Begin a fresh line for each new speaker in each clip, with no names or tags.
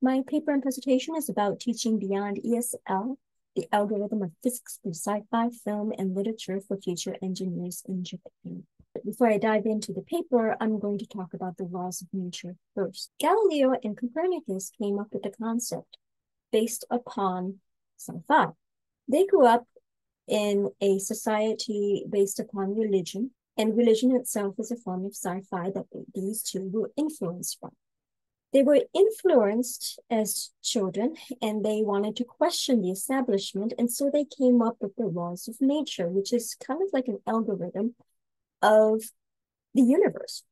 My paper and presentation is about teaching beyond ESL, the algorithm of physics through sci-fi, film, and literature for future engineers in Japan. But before I dive into the paper, I'm going to talk about the laws of nature first. Galileo and Copernicus came up with the concept based upon sci-fi. They grew up in a society based upon religion, and religion itself is a form of sci-fi that these two were influenced by. They were influenced as children, and they wanted to question the establishment, and so they came up with the laws of nature, which is kind of like an algorithm of the universe.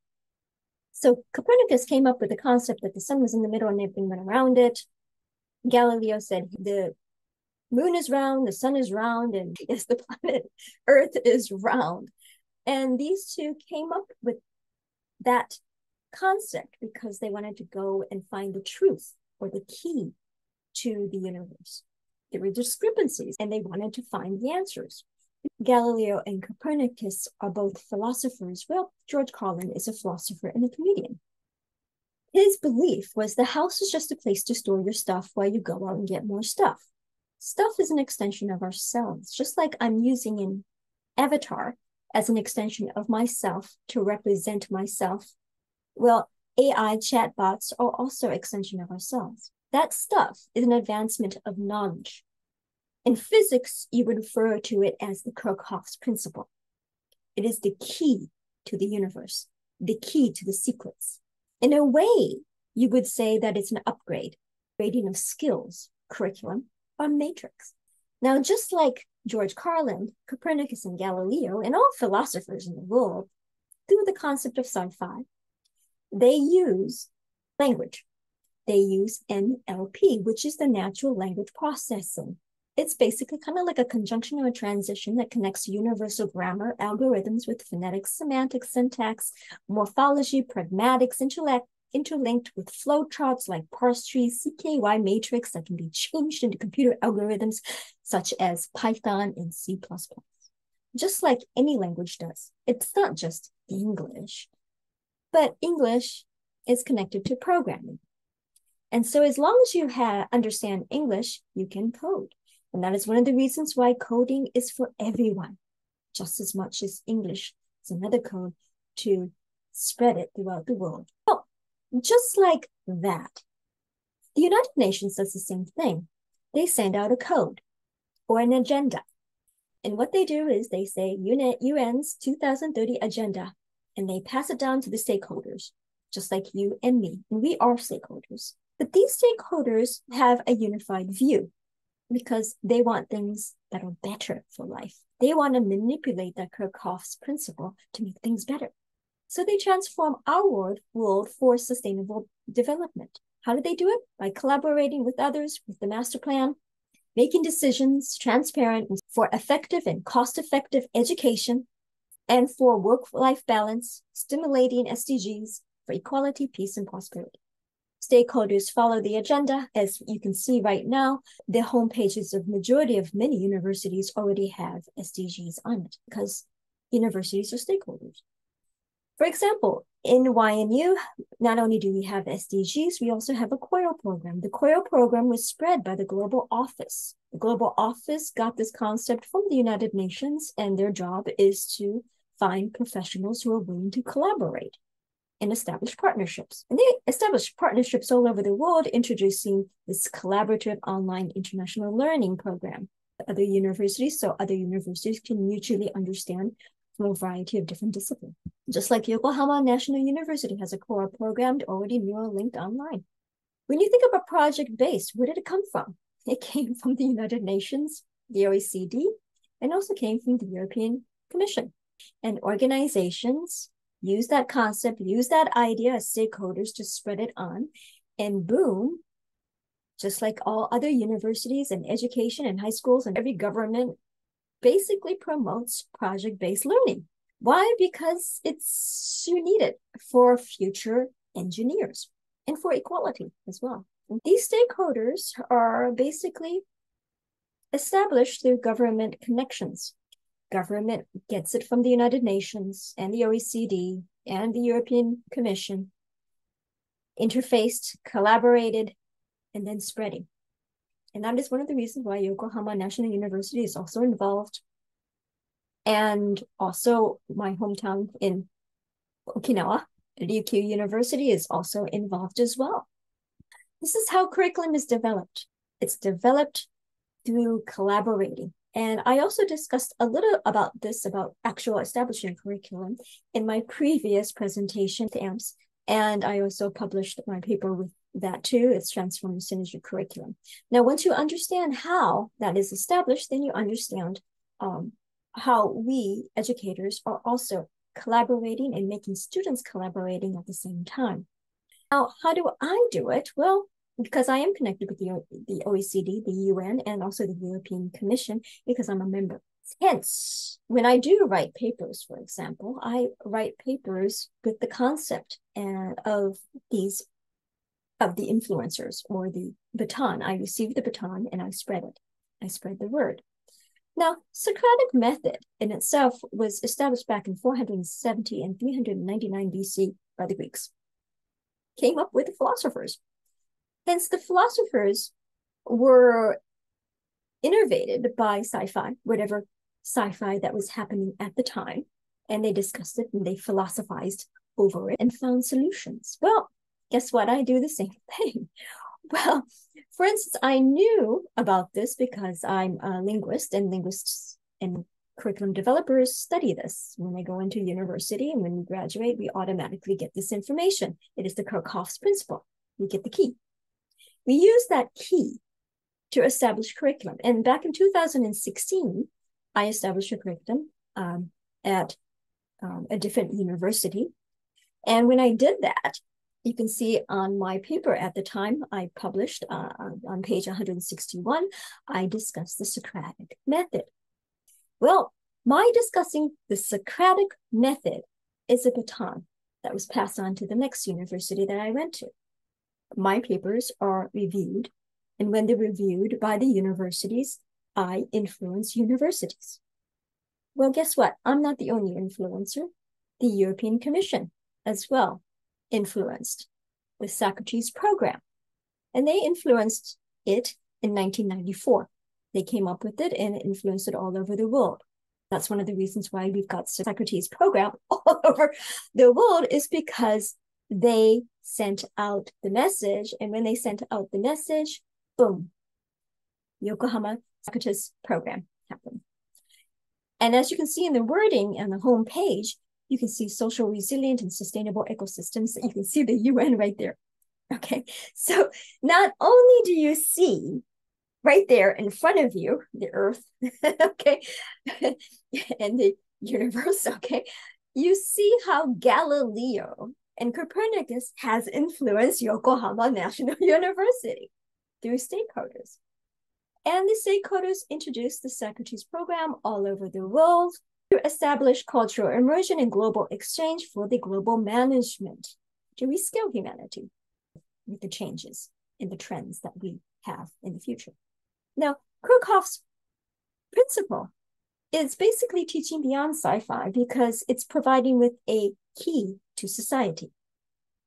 So Copernicus came up with the concept that the sun was in the middle and everything went around it. Galileo said the moon is round, the sun is round, and yes, the planet Earth is round. And these two came up with that concept because they wanted to go and find the truth or the key to the universe. There were discrepancies and they wanted to find the answers. Galileo and Copernicus are both philosophers. Well, George Carlin is a philosopher and a comedian. His belief was the house is just a place to store your stuff while you go out and get more stuff. Stuff is an extension of ourselves, just like I'm using an avatar as an extension of myself to represent myself. Well, AI chatbots are also an extension of ourselves. That stuff is an advancement of knowledge. In physics, you would refer to it as the Kirchhoff's principle. It is the key to the universe, the key to the secrets. In a way, you would say that it's an upgrade, grading of skills, curriculum, or matrix. Now, just like George Carlin, Copernicus, and Galileo, and all philosophers in the world, through the concept of sci-fi, they use language. They use NLP, which is the natural language processing. It's basically kind of like a conjunction or a transition that connects universal grammar algorithms with phonetics, semantics, syntax, morphology, pragmatics, interlinked with flowcharts like parse trees, CKY matrix that can be changed into computer algorithms such as Python and C++. Just like any language does. It's not just English, but English is connected to programming. And so as long as you understand English, you can code. And that is one of the reasons why coding is for everyone, just as much as English is another code to spread it throughout the world. Well, just like that, the United Nations does the same thing. They send out a code or an agenda. And what they do is they say UN's 2030 agenda, and they pass it down to the stakeholders, just like you and me. And we are stakeholders. But these stakeholders have a unified view because they want things that are better for life. They want to manipulate that Kirchhoff's principle to make things better. So they transform our world for sustainable development. How do they do it? By collaborating with others with the master plan, making decisions transparent for effective and cost-effective education, and for work-life balance, stimulating SDGs for equality, peace, and prosperity. Stakeholders follow the agenda. As you can see right now, the homepages of majority of many universities already have SDGs on it because universities are stakeholders. For example, in YNU, not only do we have SDGs, we also have a COIL program. The COIL program was spread by the Global Office. The Global Office got this concept from the United Nations, and their job is to find professionals who are willing to collaborate and establish partnerships. And they establish partnerships all over the world, introducing this collaborative online international learning program. Other universities, so other universities can mutually understand from a variety of different disciplines. Just like Yokohama National University has a core program already neural-linked online. When you think about project-based, where did it come from? It came from the United Nations, the OECD, and also came from the European Commission. And organizations use that concept, use that idea as stakeholders to spread it on, and boom, just like all other universities and education and high schools and every government basically promotes project-based learning. Why? Because you need it for future engineers and for equality as well. And these stakeholders are basically established through government connections. Government gets it from the United Nations and the OECD and the European Commission, interfaced, collaborated, and then spreading. And that is one of the reasons why Yokohama National University is also involved. And also my hometown in Okinawa, Ryukyu University is also involved as well. This is how curriculum is developed. It's developed through collaborating. And I also discussed a little about this, about actual establishing curriculum in my previous presentation to AMPS. And I also published my paper with that too. It's Transformative Synergy Curriculum. Now, once you understand how that is established, then you understand how we educators are also collaborating and making students collaborating at the same time. Now, how do I do it? Well, because I am connected with the OECD, the UN, and also the European Commission, because I'm a member. Hence, when I do write papers, for example, I write papers with the concept of the influencers or the baton. I receive the baton and I spread it. I spread the word. Now, Socratic method in itself was established back in 470 and 399 BC by the Greeks. Came up with the philosophers. Hence, the philosophers were innervated by sci-fi, whatever sci-fi that was happening at the time, and they discussed it and they philosophized over it and found solutions. Well, guess what? I do the same thing. Well, for instance, I knew about this because I'm a linguist, and linguists and curriculum developers study this. When they go into university and when we graduate, we automatically get this information. It is the Kirchhoff's principle. We get the key. We use that key to establish curriculum. And back in 2016, I established a curriculum at a different university. And when I did that, you can see on my paper at the time I published on page 161, I discussed the Socratic method. Well, my discussing the Socratic method is a baton that was passed on to the next university that I went to. My papers are reviewed, and when they're reviewed by the universities, I influence universities. Well, guess what? I'm not the only influencer. The European Commission as well influenced the Socrates Program, and they influenced it in 1994. They came up with it and influenced it all over the world. That's one of the reasons why we've got Socrates Program all over the world, is because they sent out the message, and when they sent out the message, boom, Yokohama Socrates Program happened. And as you can see in the wording on the home page, you can see social, resilient, and sustainable ecosystems. You can see the UN right there. Okay, so not only do you see right there in front of you the Earth, okay, and the universe, okay, you see how Galileo and Copernicus has influenced Yokohama National University through stakeholders. And the stakeholders introduced the Socrates Program all over the world to establish cultural immersion and global exchange for the global management to rescale humanity with the changes in the trends that we have in the future. Now, Kirchhoff's principle is basically teaching beyond sci-fi because it's providing with a key to society.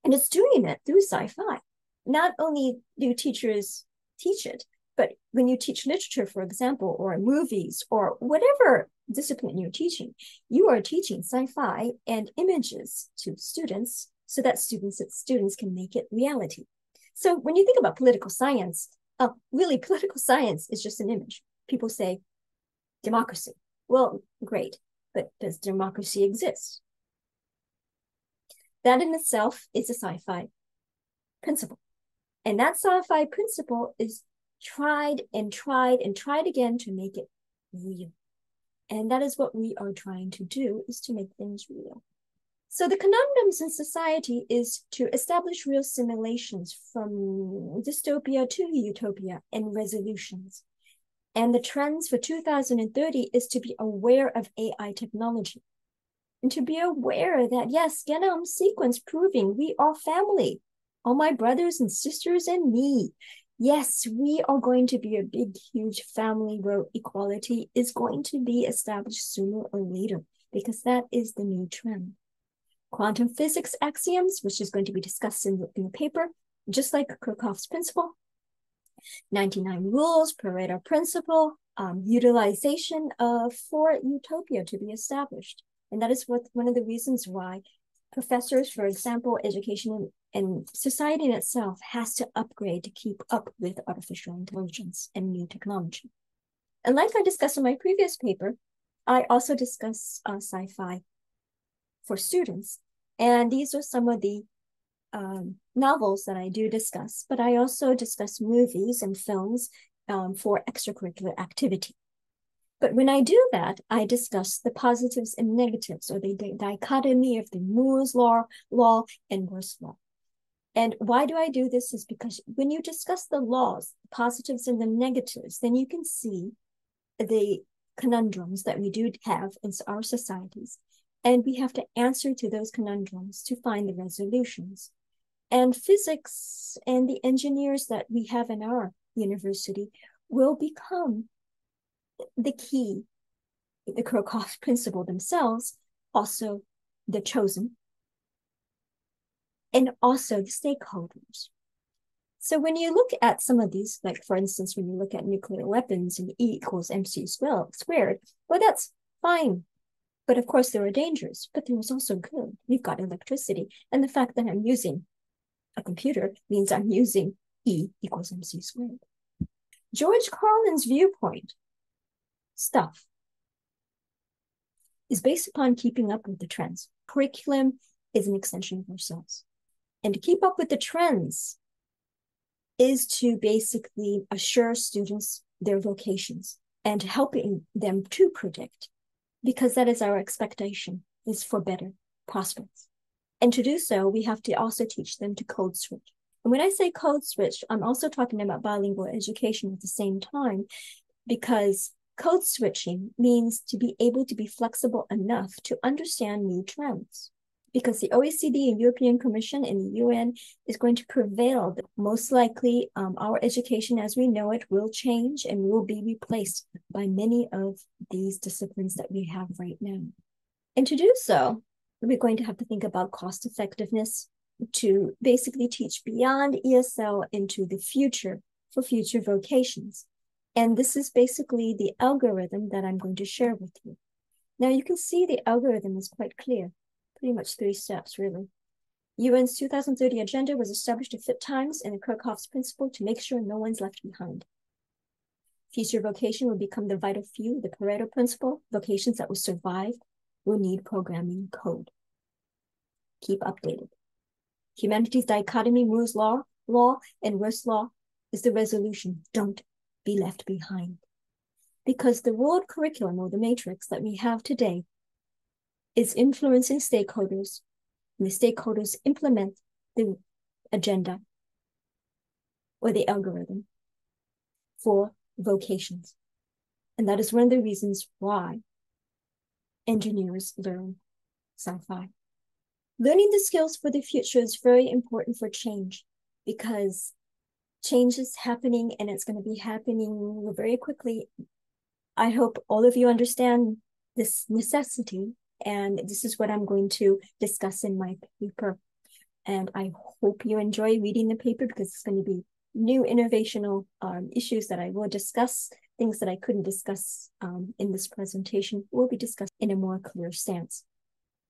And it's doing it through sci-fi. Not only do teachers teach it, but when you teach literature, for example, or movies, or whatever discipline you're teaching, you are teaching sci-fi and images to students so that students can make it reality. So when you think about political science, really political science is just an image. People say democracy. Well, great, but does democracy exist? That in itself is a sci-fi principle. And that sci-fi principle is tried and tried and tried again to make it real. And that is what we are trying to do, is to make things real. So the conundrums in society is to establish real simulations from dystopia to utopia and resolutions. And the trends for 2030 is to be aware of AI technology and to be aware that, yes, genome sequence proving we are family, all my brothers and sisters and me. Yes, we are going to be a big, huge family where equality is going to be established sooner or later, because that is the new trend. Quantum physics axioms, which is going to be discussed in the paper, just like Kirchhoff's principle, 99 rules, Pareto principle, utilization for utopia to be established. And that is one of the reasons why professors, for example, education and society in itself has to upgrade to keep up with artificial intelligence and new technology. And like I discussed in my previous paper, I also discuss sci-fi for students. And these are some of the novels that I do discuss, but I also discuss movies and films for extracurricular activity. But when I do that, I discuss the positives and negatives, or the dichotomy of the Moore's law and Moore's law. And why do I do this is because when you discuss the laws, the positives and the negatives, then you can see the conundrums that we do have in our societies. And we have to answer to those conundrums to find the resolutions. And physics and the engineers that we have in our university will become the key, the Kirchhoff principle themselves, also the chosen, and also the stakeholders. So when you look at some of these, like for instance, when you look at nuclear weapons and E equals MC squared, well, that's fine. But of course there are dangers, but there is also good. We've got electricity. And the fact that I'm using a computer means I'm using E equals MC squared. George Carlin's viewpoint stuff is based upon keeping up with the trends. Curriculum is an extension of ourselves. And to keep up with the trends is to basically assure students their vocations and helping them to predict, because that is our expectation, is for better prospects. And to do so, we have to also teach them to code switch. And when I say code switch, I'm also talking about bilingual education at the same time, because code switching means to be able to be flexible enough to understand new trends. Because the OECD and European Commission and the UN is going to prevail. Most likely, our education as we know it will change and will be replaced by many of these disciplines that we have right now. And to do so, we're going to have to think about cost effectiveness to basically teach beyond ESL into the future for future vocations. And this is basically the algorithm that I'm going to share with you. Now you can see the algorithm is quite clear. Pretty much 3 steps, really. UN's 2030 agenda was established to fit times and the Kirchhoff's principle to make sure no one's left behind. Future vocation will become the vital few, the Pareto principle. Vocations that will survive will need programming code. Keep updated. Humanities dichotomy, Moore's law, and West's law is the resolution. Don't be left behind. Because the world curriculum, or the matrix that we have today, is influencing stakeholders, and the stakeholders implement the agenda or the algorithm for vocations. And that is one of the reasons why engineers learn sci-fi. Learning the skills for the future is very important for change, because change is happening and it's going to be happening very quickly. I hope all of you understand this necessity. And this is what I'm going to discuss in my paper. And I hope you enjoy reading the paper, because it's going to be new innovational issues that I will discuss. Things that I couldn't discuss in this presentation will be discussed in a more clear stance.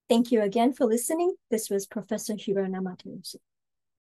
Thank you again for listening. This was Professor Hirona Matayoshi.